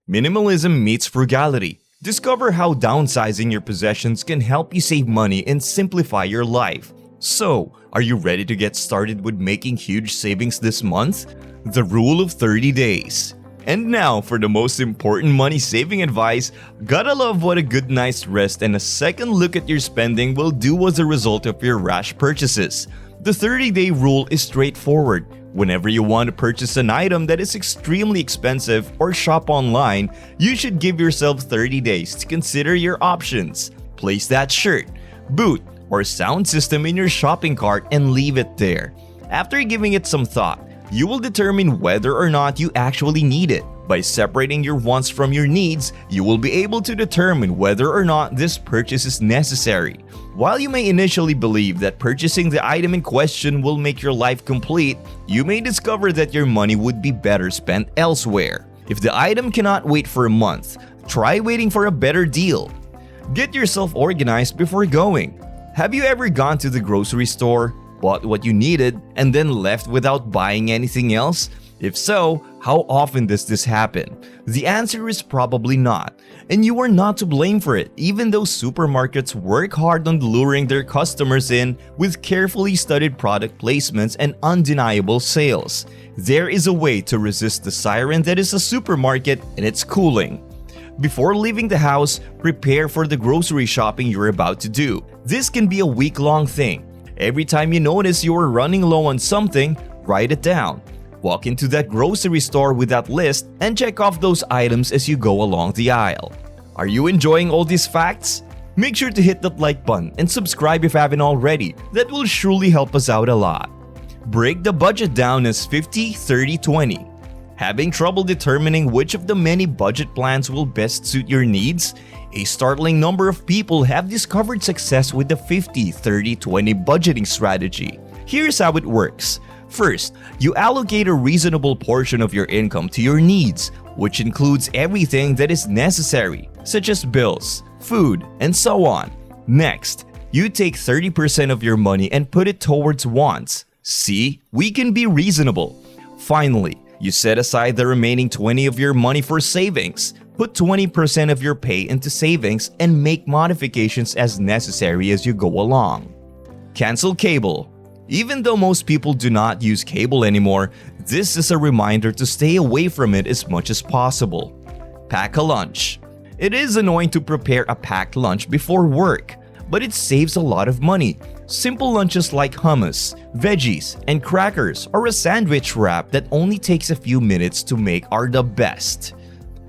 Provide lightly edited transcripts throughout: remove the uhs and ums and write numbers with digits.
Minimalism meets frugality. Discover how downsizing your possessions can help you save money and simplify your life. So, are you ready to get started with making huge savings this month? The Rule of 30 Days. And now for the most important money saving advice. Gotta love what a good night's rest and a second look at your spending will do as a result of your rash purchases. The 30-day rule is straightforward. Whenever you want to purchase an item that is extremely expensive or shop online, you should give yourself 30 days to consider your options. Place that shirt, boot, or sound system in your shopping cart and leave it there. After giving it some thought, you will determine whether or not you actually need it. By separating your wants from your needs, you will be able to determine whether or not this purchase is necessary. While you may initially believe that purchasing the item in question will make your life complete, you may discover that your money would be better spent elsewhere. If the item cannot wait for a month, try waiting for a better deal. Get yourself organized before going. Have you ever gone to the grocery store, bought what you needed, and then left without buying anything else? If so, how often does this happen? The answer is probably not, and you are not to blame for it, even though supermarkets work hard on luring their customers in with carefully studied product placements and undeniable sales. There is a way to resist the siren that is a supermarket, and it's cooling. Before leaving the house, prepare for the grocery shopping you're about to do. This can be a week-long thing. Every time you notice you are running low on something, write it down. Walk into that grocery store with that list and check off those items as you go along the aisle. Are you enjoying all these facts? Make sure to hit that like button and subscribe if you haven't already. That will surely help us out a lot. Break the budget down as 50-30-20. Having trouble determining which of the many budget plans will best suit your needs? A startling number of people have discovered success with the 50-30-20 budgeting strategy. Here's how it works. First, you allocate a reasonable portion of your income to your needs, which includes everything that is necessary, such as bills, food, and so on. Next, you take 30% of your money and put it towards wants. See, we can be reasonable. Finally, you set aside the remaining 20% of your money for savings. Put 20% of your pay into savings and make modifications as necessary as you go along. Cancel cable. Even though most people do not use cable anymore, this is a reminder to stay away from it as much as possible. Pack a lunch. It is annoying to prepare a packed lunch before work, but it saves a lot of money. Simple lunches like hummus, veggies, and crackers or a sandwich wrap that only takes a few minutes to make are the best.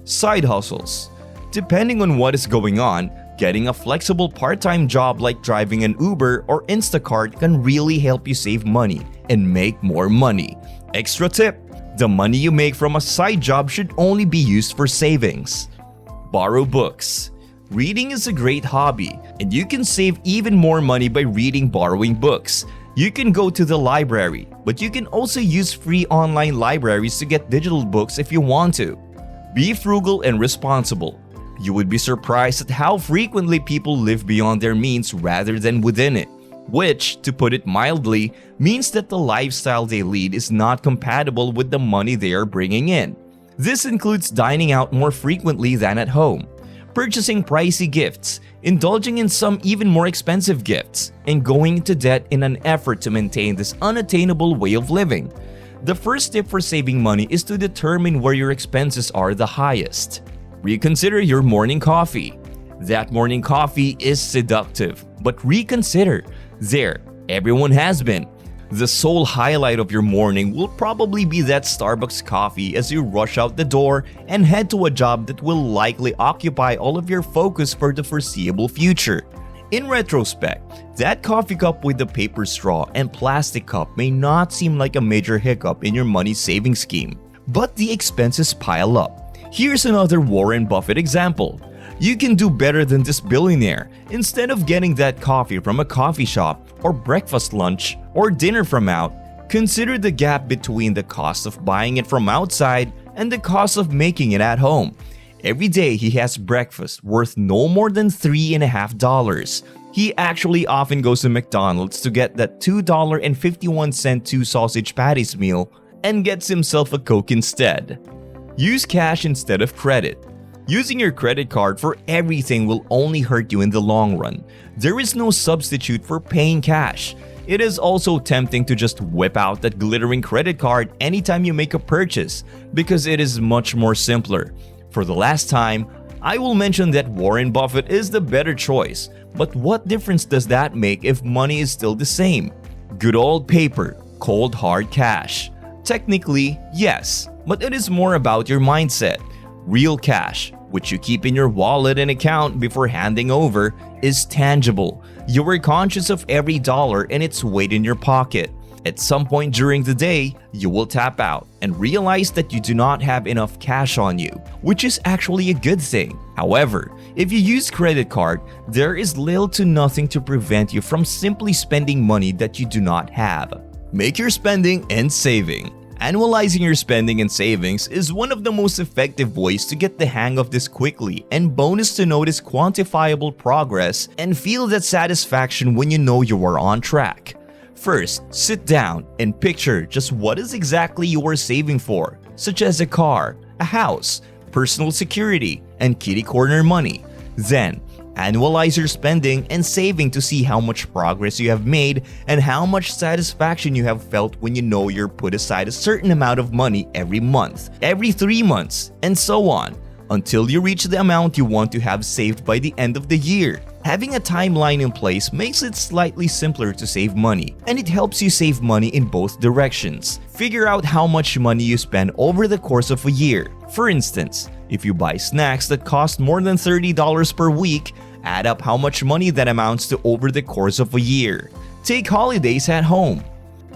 Side hustles. Depending on what is going on, getting a flexible part-time job like driving an Uber or Instacart can really help you save money and make more money. Extra tip: the money you make from a side job should only be used for savings. Borrow books. Reading is a great hobby, and you can save even more money by borrowing books. You can go to the library, but you can also use free online libraries to get digital books if you want to. Be frugal and responsible. You would be surprised at how frequently people live beyond their means rather than within it, which, to put it mildly, means that the lifestyle they lead is not compatible with the money they are bringing in. This includes dining out more frequently than at home, purchasing pricey gifts, indulging in some even more expensive gifts, and going into debt in an effort to maintain this unattainable way of living. The first tip for saving money is to determine where your expenses are the highest. Reconsider your morning coffee. That morning coffee is seductive, but reconsider. There, everyone has been. The sole highlight of your morning will probably be that Starbucks coffee as you rush out the door and head to a job that will likely occupy all of your focus for the foreseeable future. In retrospect, that coffee cup with the paper straw and plastic cup may not seem like a major hiccup in your money saving scheme, but the expenses pile up. Here's another Warren Buffett example. You can do better than this billionaire. Instead of getting that coffee from a coffee shop, or breakfast lunch, or dinner from out, consider the gap between the cost of buying it from outside and the cost of making it at home. Every day he has breakfast worth no more than $3.50. He actually often goes to McDonald's to get that $2.51 two sausage patties meal and gets himself a Coke instead. Use cash instead of credit. Using your credit card for everything will only hurt you in the long run. There is no substitute for paying cash. It is also tempting to just whip out that glittering credit card anytime you make a purchase because it is much more simpler. For the last time, I will mention that Warren Buffett is the better choice, but what difference does that make if money is still the same? Good old paper, cold hard cash. Technically, yes, but it is more about your mindset. Real cash, which you keep in your wallet and account before handing over, is tangible. You are conscious of every dollar and its weight in your pocket. At some point during the day, you will tap out and realize that you do not have enough cash on you, which is actually a good thing. However, if you use credit card, there is little to nothing to prevent you from simply spending money that you do not have. Make your spending and saving. Annualizing your spending and savings is one of the most effective ways to get the hang of this quickly, and bonus to notice quantifiable progress and feel that satisfaction when you know you are on track. First, sit down and picture just what is exactly you are saving for, such as a car, a house, personal security, and kitty corner money. Then, annualize your spending and saving to see how much progress you have made and how much satisfaction you have felt when you know you're put aside a certain amount of money every month, every 3 months, and so on, until you reach the amount you want to have saved by the end of the year. Having a timeline in place makes it slightly simpler to save money, and it helps you save money in both directions. Figure out how much money you spend over the course of a year. For instance, if you buy snacks that cost more than $30 per week, add up how much money that amounts to over the course of a year. Take holidays at home.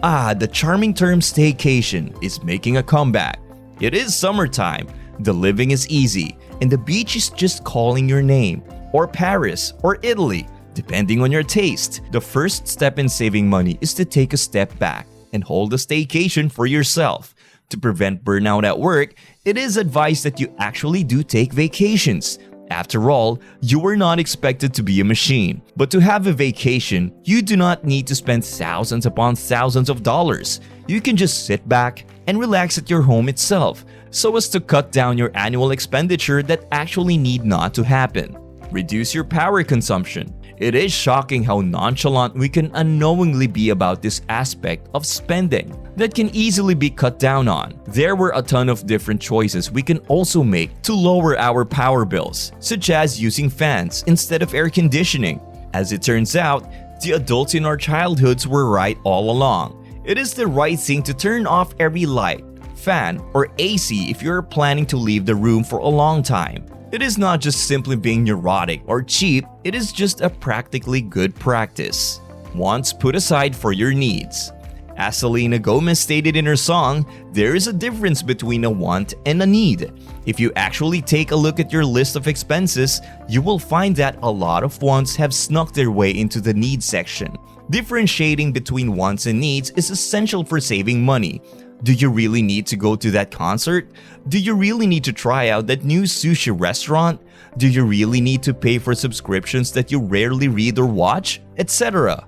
The charming term staycation is making a comeback. It is summertime, the living is easy, and the beach is just calling your name. Or Paris, or Italy, depending on your taste. The first step in saving money is to take a step back and hold a staycation for yourself. To prevent burnout at work, it is advised that you actually do take vacations. After all, you are not expected to be a machine. But to have a vacation, you do not need to spend thousands upon thousands of dollars. You can just sit back and relax at your home itself, so as to cut down your annual expenditure that actually need not to happen. Reduce your power consumption. It is shocking how nonchalant we can unknowingly be about this aspect of spending that can easily be cut down on. There were a ton of different choices we can also make to lower our power bills, such as using fans instead of air conditioning. As it turns out, the adults in our childhoods were right all along. It is the right thing to turn off every light, fan, or AC if you're planning to leave the room for a long time. It is not just simply being neurotic or cheap, it is just a practically good practice. Wants put aside for your needs. As Selena Gomez stated in her song, there is a difference between a want and a need. If you actually take a look at your list of expenses, you will find that a lot of wants have snuck their way into the needs section. Differentiating between wants and needs is essential for saving money. Do you really need to go to that concert? Do you really need to try out that new sushi restaurant? Do you really need to pay for subscriptions that you rarely read or watch? Etc.